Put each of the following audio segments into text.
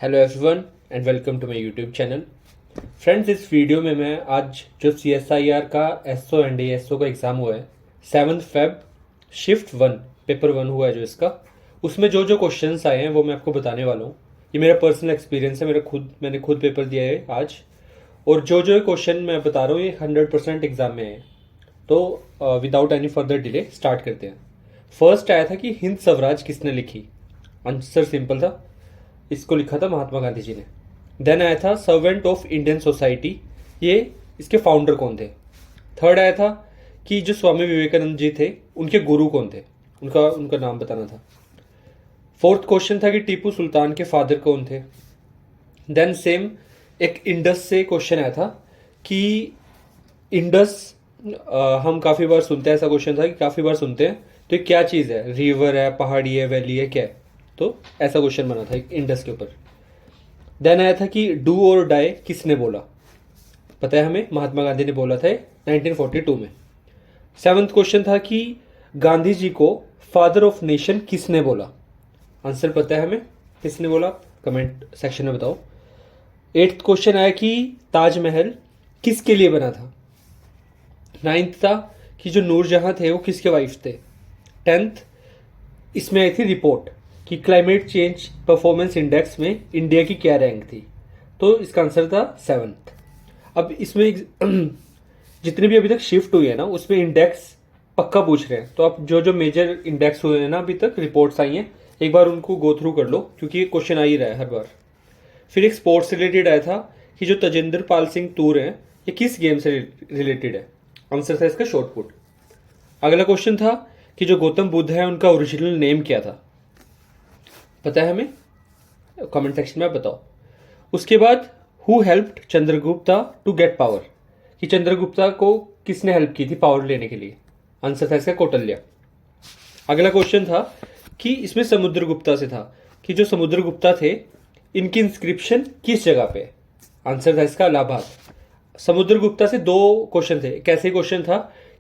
Hello everyone and welcome to my YouTube channel. Friends, इस video में मैं आज जो CSIR का एसओ एंड एएसओ का एग्ज़ाम हुआ है 7 फेब शिफ्ट 1 पेपर 1 हुआ है जो इसका, उसमें जो जो क्वेश्चंस आए हैं वो मैं आपको बताने वाला हूँ। ये मेरा पर्सनल एक्सपीरियंस है, मैंने खुद पेपर दिया है आज, और जो जो क्वेश्चन मैं बता रहा हूँ ये 100% एग्जाम में है। तो without any further delay start करते हैं। फर्स्ट आया था कि हिंद स्वराज किसने लिखी। आंसर सिंपल था, इसको लिखा था महात्मा गांधी जी ने। देन आया था सर्वेंट ऑफ इंडियन सोसाइटी, ये इसके फाउंडर कौन थे। थर्ड आया था कि जो स्वामी विवेकानंद जी थे उनके गुरु कौन थे, उनका उनका नाम बताना था। फोर्थ क्वेश्चन था कि टीपू सुल्तान के फादर कौन थे। देन सेम एक इंडस से क्वेश्चन आया था कि इंडस, हम काफ़ी बार सुनते हैं, ऐसा क्वेश्चन था कि काफ़ी बार सुनते हैं, तो ये क्या चीज़ है, रिवर है, पहाड़ी है, वैली है, क्या है। तो ऐसा क्वेश्चन बना था एक इंडस के ऊपर। देन आया था कि डू और डाई किसने बोला। पता है हमें, महात्मा गांधी ने बोला था 1942 में। सेवंथ क्वेश्चन था कि गांधी जी को फादर ऑफ नेशन किसने बोला। आंसर पता है हमें, किसने बोला, कमेंट सेक्शन में बताओ। एट्थ क्वेश्चन आया कि ताजमहल किसके लिए बना था। नाइन्थ था कि जो नूरजहां थे वो किसके वाइफ थे। टेंथ इसमें आई थी रिपोर्ट कि क्लाइमेट चेंज परफॉर्मेंस इंडेक्स में इंडिया की क्या रैंक थी। तो इसका आंसर था 7th। अब इसमें जितने भी अभी तक शिफ्ट हुई है ना उसमें इंडेक्स पक्का पूछ रहे हैं, तो आप जो जो मेजर इंडेक्स हुए हैं ना अभी तक रिपोर्ट्स आई हैं, एक बार उनको गो थ्रू कर लो क्योंकि ये क्वेश्चन आ ही रहा है हर बार। फिर एक स्पोर्ट्स रिलेटेड आया था कि जो तजेंद्र पाल सिंह तूर हैं ये किस गेम से रिलेटेड है। आंसर था इसका शॉर्ट पुट। अगला क्वेश्चन था कि जो गौतम बुद्ध है उनका ओरिजिनल नेम क्या था। पता है हमें, कमेंट सेक्शन में आप बताओ। उसके बाद who helped Chandragupta to get power, कि चंद्रगुप्ता को किसने हेल्प की थी पावर लेने के लिए। आंसर था इसका कौटिल्य। अगला क्वेश्चन था कि इसमें समुद्रगुप्ता से था कि जो समुद्रगुप्ता थे इनकी इंस्क्रिप्शन किस जगह पे। आंसर था इसका इलाहाबाद। समुद्रगुप्ता से दो क्वेश्चन थे। कैसे क्वेश्चन था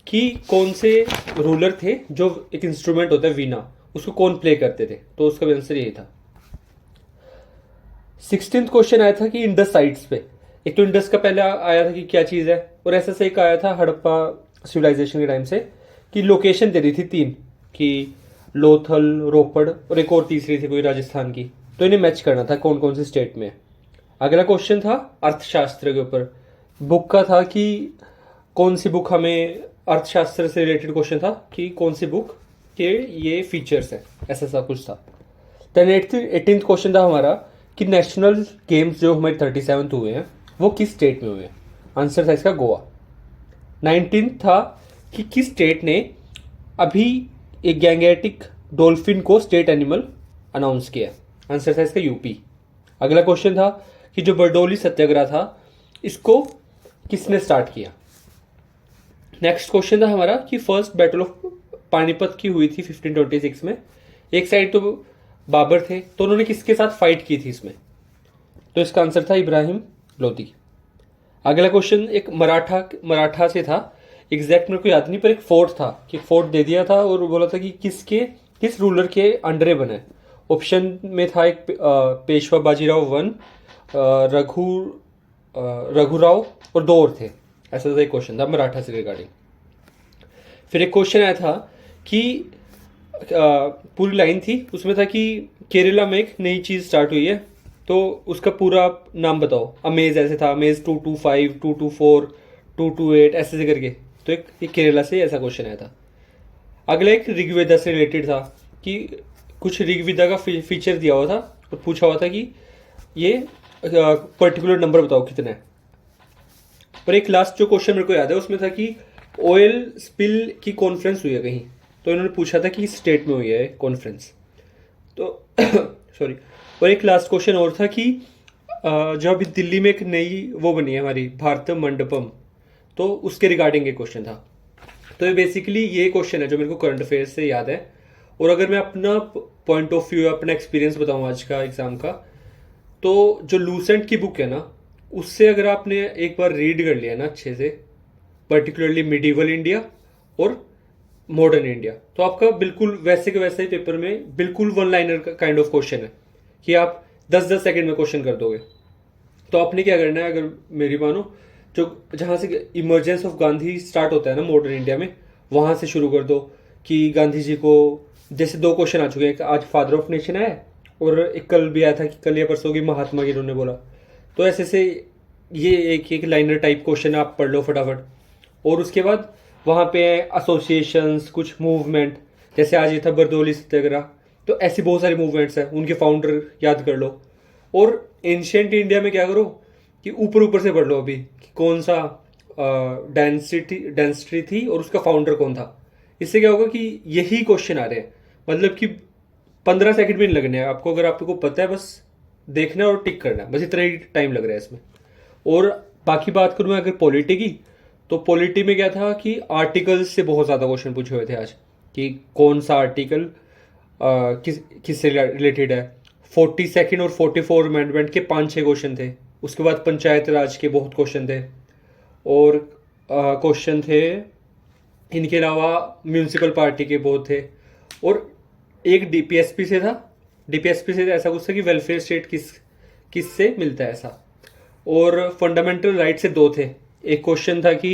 कि कौन से रूलर थे जो एक इंस्ट्रूमेंट होता है वीणा, उसको कौन प्ले करते थे, तो उसका भी आंसर यही था। 16th क्वेश्चन आया था कि इंडस साइट्स पे, एक तो इंडस का पहले आया था कि क्या चीज़ है, और ऐसा से एक आया था हड़प्पा सिविलाइजेशन के टाइम से कि लोकेशन दे रही थी 3 कि लोथल, रोपड़ और एक और तीसरी थी कोई राजस्थान की, तो इन्हें मैच करना था कौन कौन से स्टेट में। अगला क्वेश्चन था अर्थशास्त्र के ऊपर, बुक का था कि कौन सी बुक, हमें अर्थशास्त्र से रिलेटेड क्वेश्चन था कि कौन सी बुक के ये फीचर्स है, ऐसा सा कुछ था। देन 18th क्वेश्चन था हमारा कि नेशनल गेम्स जो हमारे 37th हुए हैं वो किस स्टेट में हुए हैं। आंसर था इसका गोवा। 19th था कि किस स्टेट ने अभी एक गैंगेटिक डॉल्फिन को स्टेट एनिमल अनाउंस किया। आंसर था इसका यूपी। अगला क्वेश्चन था कि जो बरडोली सत्याग्रह था इसको किसने स्टार्ट किया। नेक्स्ट क्वेश्चन था हमारा कि फर्स्ट बैटल ऑफ पानीपत की हुई थी 1526 में। एक साइड तो बाबर थे, तो उन्होंने किसके साथ फाइट की थी इसमें, तो इसका आंसर था इब्राहिम लोदी। अगला क्वेश्चन एक मराठा से था, एग्जैक्ट मेरे को याद नहीं, पर एक फोर्ट था कि फोर्ट दे दिया था और बोला था कि किस रूलर के अंडर बने। ऑप्शन में था एक पेशवा बाजीराव 1, रघुराव और 2 और थे। ऐसा था एक क्वेश्चन था मराठा से रिगार्डिंग। फिर एक क्वेश्चन आया था कि पूरी लाइन थी उसमें था कि केरला में एक नई चीज़ स्टार्ट हुई है, तो उसका पूरा नाम बताओ। अमेज ऐसे था, अमेज 225, 224, 228 ऐसे से करके, तो एक केरला से ऐसा क्वेश्चन आया था। अगला एक ऋग्वेदा से रिलेटेड था कि कुछ ऋग्वेदा का फीचर दिया हुआ था और पूछा हुआ था कि ये पर्टिकुलर नंबर बताओ कितना है। पर एक लास्ट जो क्वेश्चन मेरे को याद है उसमें था कि ऑयल स्पिल की कॉन्फ्रेंस हुई है कहीं, तो इन्होंने पूछा था कि स्टेट में हुई है कॉन्फ्रेंस, तो सॉरी। और एक लास्ट क्वेश्चन और था कि जो अभी दिल्ली में एक नई वो बनी है हमारी भारत मंडपम, तो उसके रिगार्डिंग एक क्वेश्चन था। तो ये बेसिकली ये क्वेश्चन है जो मेरे को करंट अफेयर्स से याद है। और अगर मैं अपना पॉइंट ऑफ व्यू, अपना एक्सपीरियंस बताऊँ आज का एग्जाम का, तो जो लूसेंट की बुक है ना उससे अगर आपने एक बार रीड कर लिया ना अच्छे से, पर्टिकुलरली मिडिवल इंडिया और मॉडर्न इंडिया, तो आपका बिल्कुल वैसे के वैसे ही पेपर में बिल्कुल वन लाइनर का काइंड ऑफ क्वेश्चन है कि आप 10-10 सेकंड में क्वेश्चन कर दोगे। तो आपने क्या करना है, अगर मेरी मानो, जो जहाँ से इमरजेंस ऑफ गांधी स्टार्ट होता है ना मॉडर्न इंडिया में, वहाँ से शुरू कर दो कि गांधी जी को, जैसे 2 क्वेश्चन आ चुके हैं, एक आज फादर ऑफ नेशन है और एक कल भी आया था कि कल या परसों की महात्मा की इन्होंने बोला। तो ऐसे से ये एक एक लाइनर टाइप क्वेश्चन आप पढ़ लो फटाफट। और उसके बाद वहाँ पे एसोसिएशंस, कुछ मूवमेंट, जैसे आज ये था बरदौली सत्याग्रह, तो ऐसी बहुत सारी मूवमेंट्स हैं, उनके फाउंडर याद कर लो। और एंशियंट इंडिया में क्या करो कि ऊपर ऊपर से पढ़ लो अभी कि कौन सा डेंसिटी थी और उसका फाउंडर कौन था। इससे क्या होगा कि यही क्वेश्चन आ रहे हैं, मतलब कि 15 सेकंड भी नहीं लगने हैं आपको, अगर आपको पता है, बस देखना और टिक करना, बस इतना ही टाइम लग रहा है इसमें। और बाकी बात करूँ मैं अगर पॉलिटी की, तो पॉलिटी में क्या था कि आर्टिकल से बहुत ज़्यादा क्वेश्चन पूछे हुए थे आज, कि कौन सा आर्टिकल किससे रिलेटेड है। 42nd और 44 अमेंडमेंट के 5-6 क्वेश्चन थे। उसके बाद पंचायत राज के बहुत क्वेश्चन थे, और क्वेश्चन थे इनके अलावा म्यूनिसिपल पार्टी के बहुत थे। और एक डीपीएसपी से था, डीपीएसपी से ऐसा कुछ था कि वेलफेयर स्टेट किससे मिलता है ऐसा। और फंडामेंटल राइट से 2 थे। एक क्वेश्चन था कि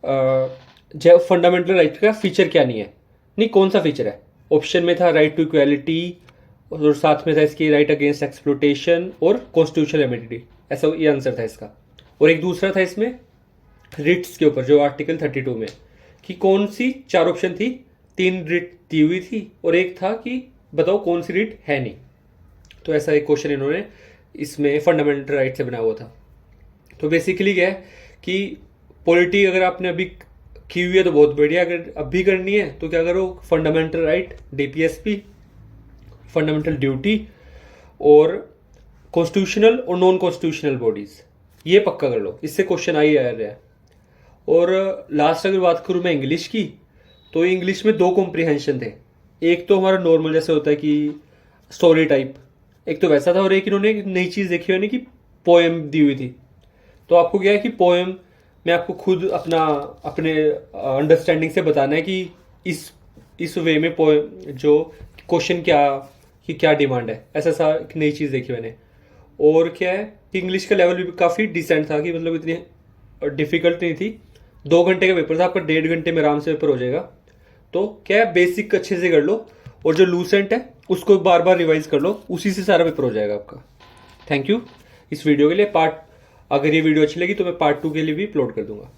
जब फंडामेंटल राइट का फीचर क्या नहीं है, नहीं कौन सा फीचर है। ऑप्शन में था राइट टू इक्वालिटी, और साथ में था इसकी राइट अगेंस्ट एक्सप्लोटेशन और कॉन्स्टिट्यूशनल इम्यूनिटी, ऐसा ये आंसर था इसका। और एक दूसरा था इसमें रिट्स के ऊपर, जो आर्टिकल 32 में, कि कौन सी 4 ऑप्शन थी, 3 रिट दी हुई थी और एक था कि बताओ कौन सी रिट है नहीं। तो ऐसा एक क्वेश्चन इन्होंने इसमें फंडामेंटल राइट से बनाया हुआ था। तो बेसिकली क्या है कि पॉलिटी अगर आपने अभी की हुई है तो बहुत बढ़िया, अगर अभी करनी है तो क्या करो, fundamental right, DPSP, fundamental duty और कॉन्स्टिट्यूशनल और नॉन कॉन्स्टिट्यूशनल बॉडीज, ये पक्का कर लो, इससे क्वेश्चन आ ही आ रहा है। और लास्ट अगर बात करूँ मैं इंग्लिश की, तो इंग्लिश में 2 कॉम्प्रिहेंशन थे। एक तो हमारा नॉर्मल जैसे होता है कि स्टोरी टाइप, एक तो वैसा था, और एक इन्होंने एक नई चीज़ देखी हुई कि पोएम दी हुई थी। तो आपको क्या है कि पोएम में आपको खुद अपने अंडरस्टैंडिंग से बताना है कि इस वे में पोएम जो क्वेश्चन क्या डिमांड है, ऐसा सा एक नई चीज़ देखी मैंने। और क्या है कि इंग्लिश का लेवल भी काफ़ी डिसेंट था, कि मतलब इतनी डिफिकल्ट नहीं थी। 2 घंटे का पेपर था, आपका 1.5 घंटे में आराम से पेपर हो जाएगा। तो क्या है, बेसिक अच्छे से कर लो, और जो लूसेंट है उसको बार बार रिवाइज कर लो, उसी से सारा पेपर हो जाएगा आपका। थैंक यू इस वीडियो के लिए। अगर ये वीडियो अच्छी लगी तो मैं पार्ट 2 के लिए भी अपलोड कर दूंगा।